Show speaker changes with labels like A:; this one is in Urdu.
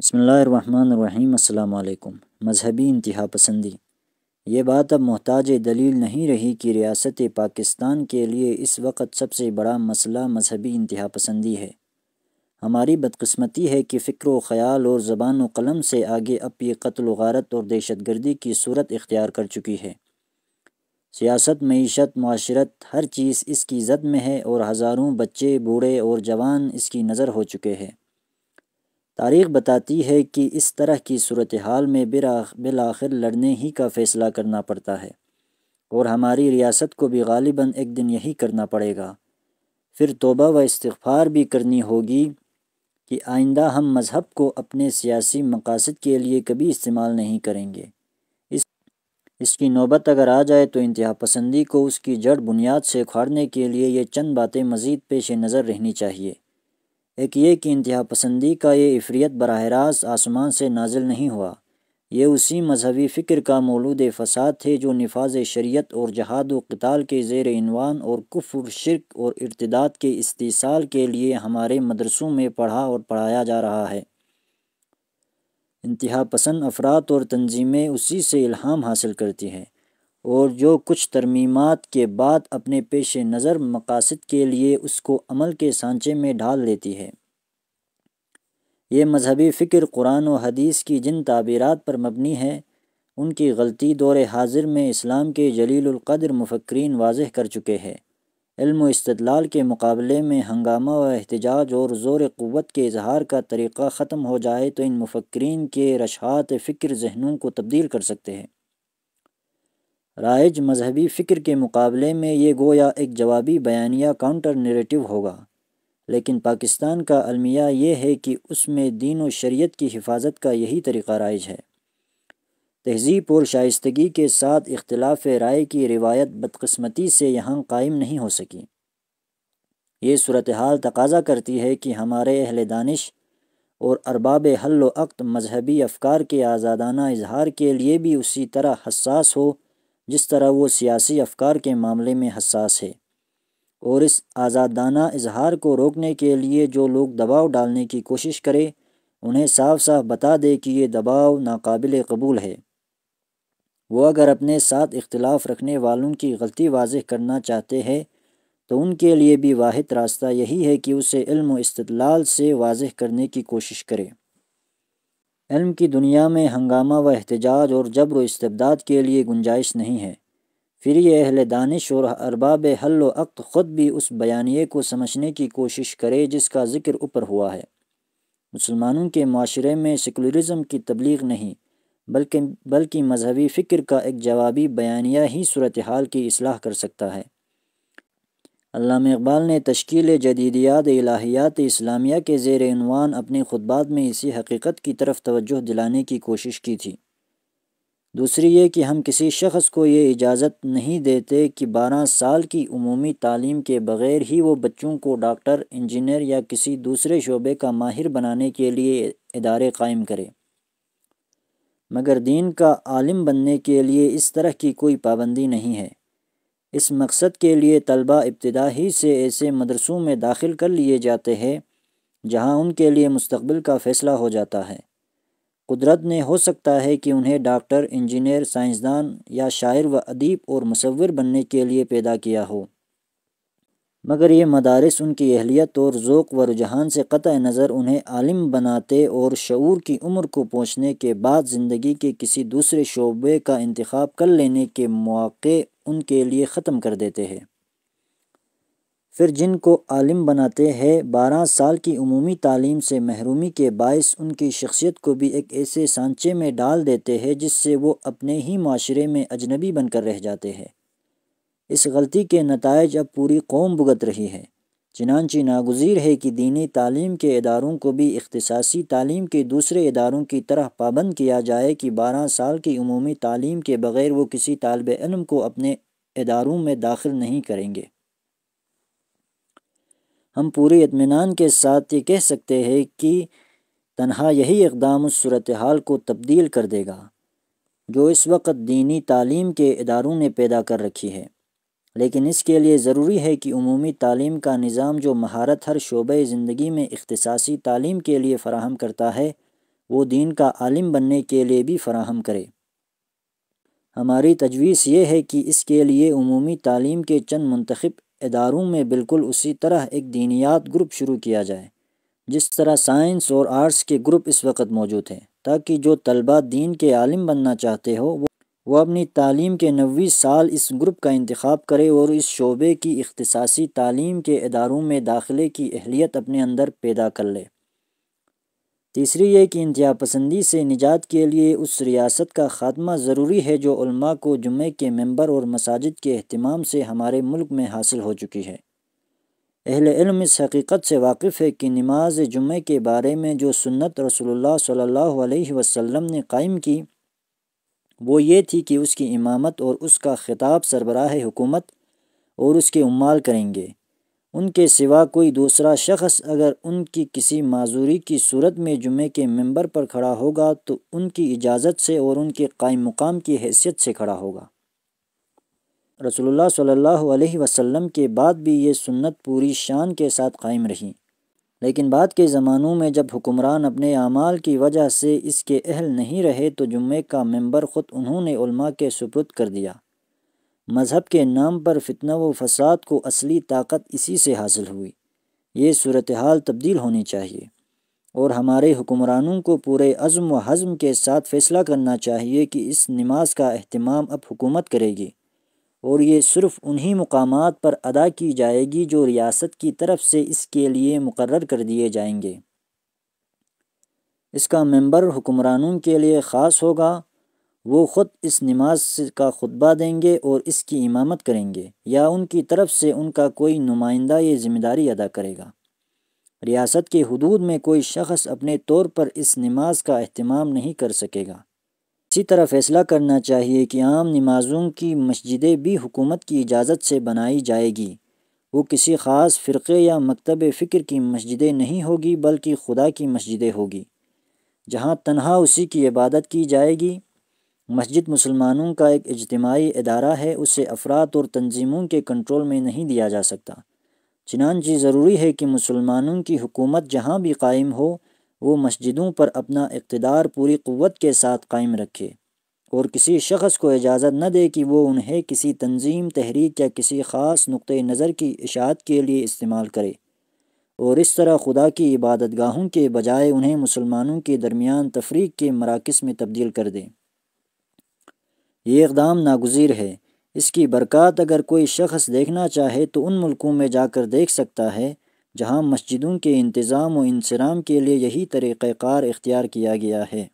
A: بسم اللہ الرحمن الرحیم۔ السلام علیکم۔ مذہبی انتہا پسندی۔ یہ بات اب محتاج دلیل نہیں رہی کہ ریاست پاکستان کے لیے اس وقت سب سے بڑا مسئلہ مذہبی انتہا پسندی ہے۔ ہماری بدقسمتی ہے کہ فکر و خیال اور زبان و قلم سے آگے اب یہ قتل و غارت اور دہشت گردی کی صورت اختیار کر چکی ہے۔ سیاست، معیشت، معاشرت، ہر چیز اس کی زد میں ہے اور ہزاروں بچے، بوڑھے اور جوان اس کی نظر ہو چکے ہیں۔ تاریخ بتاتی ہے کہ اس طرح کی صورتحال میں بالآخر لڑنے ہی کا فیصلہ کرنا پڑتا ہے، اور ہماری ریاست کو بھی غالباً ایک دن یہی کرنا پڑے گا۔ پھر توبہ و استغفار بھی کرنی ہوگی کہ آئندہ ہم مذہب کو اپنے سیاسی مقاصد کے لیے کبھی استعمال نہیں کریں گے۔ اس کی نوبت اگر آ جائے تو انتہا پسندی کو اس کی جڑ بنیاد سے اکھاڑنے کے لیے یہ چند باتیں مزید پیش نظر رہنی چاہیے۔ ایک یہ کہ انتہا پسندی کا یہ عفریت براہ راست آسمان سے نازل نہیں ہوا، یہ اسی مذہبی فکر کا مولود فساد تھے جو نفاذ شریعت اور جہاد و قتال کے زیر عنوان اور کفر، شرک اور ارتداد کے استئصال کے لیے ہمارے مدرسوں میں پڑھا اور پڑھایا جا رہا ہے۔ انتہا پسند افراد اور تنظیمیں اسی سے الہام حاصل کرتی ہیں، اور جو کچھ ترمیمات کے بعد اپنے پیش نظر مقاصد کے لیے اس کو عمل کے سانچے میں ڈھال لیتی ہے۔ یہ مذہبی فکر قرآن و حدیث کی جن تعبیرات پر مبنی ہے، ان کی غلطی دور حاضر میں اسلام کے جلیل القدر مفکرین واضح کر چکے ہیں۔ علم و استدلال کے مقابلے میں ہنگامہ و احتجاج اور زور قوت کے اظہار کا طریقہ ختم ہو جائے تو ان مفکرین کے رشحات فکر ذہنوں کو تبدیل کر سکتے ہیں۔ رائج مذہبی فکر کے مقابلے میں یہ گویا ایک جوابی بیانیہ کاؤنٹر نیریٹو ہوگا، لیکن پاکستان کا المیہ یہ ہے کہ اس میں دین و شریعت کی حفاظت کا یہی طریقہ رائج ہے۔ تہذیب اور شائستگی کے ساتھ اختلاف رائے کی روایت بدقسمتی سے یہاں قائم نہیں ہو سکی۔ یہ صورتحال تقاضا کرتی ہے کہ ہمارے اہل دانش اور ارباب حل و عقد مذہبی افکار کے آزادانہ اظہار کے لیے بھی اسی طرح حساس ہو جس طرح وہ سیاسی افکار کے معاملے میں حساس ہے، اور اس آزادانہ اظہار کو روکنے کے لیے جو لوگ دباؤ ڈالنے کی کوشش کرے انہیں صاف صاف بتا دے کہ یہ دباؤ ناقابل قبول ہے۔ وہ اگر اپنے ساتھ اختلاف رکھنے والوں کی غلطی واضح کرنا چاہتے ہیں تو ان کے لیے بھی واحد راستہ یہی ہے کہ اسے علم و استدلال سے واضح کرنے کی کوشش کرے۔ علم کی دنیا میں ہنگامہ و احتجاج اور جبر و استبداد کے لیے گنجائش نہیں ہے۔ پھر یہ اہل دانش اور ارباب حل و عقد خود بھی اس بیانیے کو سمجھنے کی کوشش کرے جس کا ذکر اوپر ہوا ہے۔ مسلمانوں کے معاشرے میں سیکولرزم کی تبلیغ نہیں بلکہ مذہبی فکر کا ایک جوابی بیانیہ ہی صورتحال کی اصلاح کر سکتا ہے۔ علامہ اقبال نے تشکیل جدیدیات الہیات اسلامیہ کے زیر عنوان اپنے خطبات میں اسی حقیقت کی طرف توجہ دلانے کی کوشش کی تھی۔ دوسری یہ کہ ہم کسی شخص کو یہ اجازت نہیں دیتے کہ 12 سال کی عمومی تعلیم کے بغیر ہی وہ بچوں کو ڈاکٹر، انجینئر یا کسی دوسرے شعبے کا ماہر بنانے کے لیے ادارے قائم کرے، مگر دین کا عالم بننے کے لیے اس طرح کی کوئی پابندی نہیں ہے۔ اس مقصد کے لیے طلبہ ابتدا ہی سے ایسے مدرسوں میں داخل کر لیے جاتے ہیں جہاں ان کے لیے مستقبل کا فیصلہ ہو جاتا ہے۔ قدرت نے ہو سکتا ہے کہ انہیں ڈاکٹر، انجینئر، سائنسدان یا شاعر و ادیب اور مصور بننے کے لیے پیدا کیا ہو، مگر یہ مدارس ان کی اہلیت اور ذوق و رجحان سے قطع نظر انہیں عالم بناتے اور شعور کی عمر کو پہنچنے کے بعد زندگی کے کسی دوسرے شعبے کا انتخاب کر لینے کے مواقع ان کے لیے ختم کر دیتے ہیں۔ پھر جن کو عالم بناتے ہیں 12 سال کی عمومی تعلیم سے محرومی کے باعث ان کی شخصیت کو بھی ایک ایسے سانچے میں ڈال دیتے ہیں جس سے وہ اپنے ہی معاشرے میں اجنبی بن کر رہ جاتے ہیں۔ اس غلطی کے نتائج اب پوری قوم بھگت رہی ہے۔ چنانچہ ناگزیر ہے کہ دینی تعلیم کے اداروں کو بھی اختصاصی تعلیم کے دوسرے اداروں کی طرح پابند کیا جائے کہ 12 سال کی عمومی تعلیم کے بغیر وہ کسی طالب علم کو اپنے اداروں میں داخل نہیں کریں گے۔ ہم پوری اطمینان کے ساتھ یہ کہہ سکتے ہیں کہ تنہا یہی اقدام اس صورتحال کو تبدیل کر دے گا جو اس وقت دینی تعلیم کے اداروں نے پیدا کر رکھی ہے، لیکن اس کے لیے ضروری ہے کہ عمومی تعلیم کا نظام جو مہارت ہر شعبۂ زندگی میں اختصاصی تعلیم کے لیے فراہم کرتا ہے وہ دین کا عالم بننے کے لیے بھی فراہم کرے۔ ہماری تجویز یہ ہے کہ اس کے لیے عمومی تعلیم کے چند منتخب اداروں میں بالکل اسی طرح ایک دینیات گروپ شروع کیا جائے جس طرح سائنس اور آرٹس کے گروپ اس وقت موجود ہیں، تاکہ جو طلباء دین کے عالم بننا چاہتے ہو وہ اپنی تعلیم کے 90 سال اس گروپ کا انتخاب کرے اور اس شعبے کی اختصاصی تعلیم کے اداروں میں داخلے کی اہلیت اپنے اندر پیدا کر لے۔ تیسری یہ کہ انتہا پسندی سے نجات کے لیے اس ریاست کا خاتمہ ضروری ہے جو علماء کو جمعے کے ممبر اور مساجد کے اہتمام سے ہمارے ملک میں حاصل ہو چکی ہے۔ اہل علم اس حقیقت سے واقف ہے کہ نماز جمعے کے بارے میں جو سنت رسول اللہ صلی اللہ علیہ وسلم نے قائم کی وہ یہ تھی کہ اس کی امامت اور اس کا خطاب سربراہ حکومت اور اس کے عمال کریں گے۔ ان کے سوا کوئی دوسرا شخص اگر ان کی کسی معذوری کی صورت میں جمعے کے ممبر پر کھڑا ہوگا تو ان کی اجازت سے اور ان کے قائم مقام کی حیثیت سے کھڑا ہوگا۔ رسول اللہ صلی اللہ علیہ وسلم کے بعد بھی یہ سنت پوری شان کے ساتھ قائم رہی، لیکن بعد کے زمانوں میں جب حکمران اپنے اعمال کی وجہ سے اس کے اہل نہیں رہے تو جمعے کا ممبر خود انہوں نے علماء کے سپرد کر دیا۔ مذہب کے نام پر فتنہ و فساد کو اصلی طاقت اسی سے حاصل ہوئی۔ یہ صورتحال تبدیل ہونی چاہیے اور ہمارے حکمرانوں کو پورے عزم و حزم کے ساتھ فیصلہ کرنا چاہیے کہ اس نماز کا اہتمام اب حکومت کرے گی اور یہ صرف انہی مقامات پر ادا کی جائے گی جو ریاست کی طرف سے اس کے لیے مقرر کر دیے جائیں گے۔ اس کا ممبر حکمرانوں کے لیے خاص ہوگا، وہ خود اس نماز کا خطبہ دیں گے اور اس کی امامت کریں گے یا ان کی طرف سے ان کا کوئی نمائندہ یہ ذمہ داری ادا کرے گا۔ ریاست کے حدود میں کوئی شخص اپنے طور پر اس نماز کا اہتمام نہیں کر سکے گا۔ اسی طرح فیصلہ کرنا چاہیے کہ عام نمازوں کی مسجدیں بھی حکومت کی اجازت سے بنائی جائے گی۔ وہ کسی خاص فرقے یا مکتب فکر کی مسجدیں نہیں ہوگی بلکہ خدا کی مسجدیں ہوگی جہاں تنہا اسی کی عبادت کی جائے گی۔ مسجد مسلمانوں کا ایک اجتماعی ادارہ ہے، اسے افراد اور تنظیموں کے کنٹرول میں نہیں دیا جا سکتا، چنانچہ ضروری ہے کہ مسلمانوں کی حکومت جہاں بھی قائم ہو وہ مسجدوں پر اپنا اقتدار پوری قوت کے ساتھ قائم رکھے اور کسی شخص کو اجازت نہ دے کہ وہ انہیں کسی تنظیم، تحریک یا کسی خاص نقطۂ نظر کی اشاعت کے لیے استعمال کرے اور اس طرح خدا کی عبادت گاہوں کے بجائے انہیں مسلمانوں کے درمیان تفریق کے مراکز میں تبدیل کر دے۔ یہ اقدام ناگزیر ہے۔ اس کی برکات اگر کوئی شخص دیکھنا چاہے تو ان ملکوں میں جا کر دیکھ سکتا ہے جہاں مسجدوں کے انتظام و انصرام کے لیے یہی طریقہ کار اختیار کیا گیا ہے۔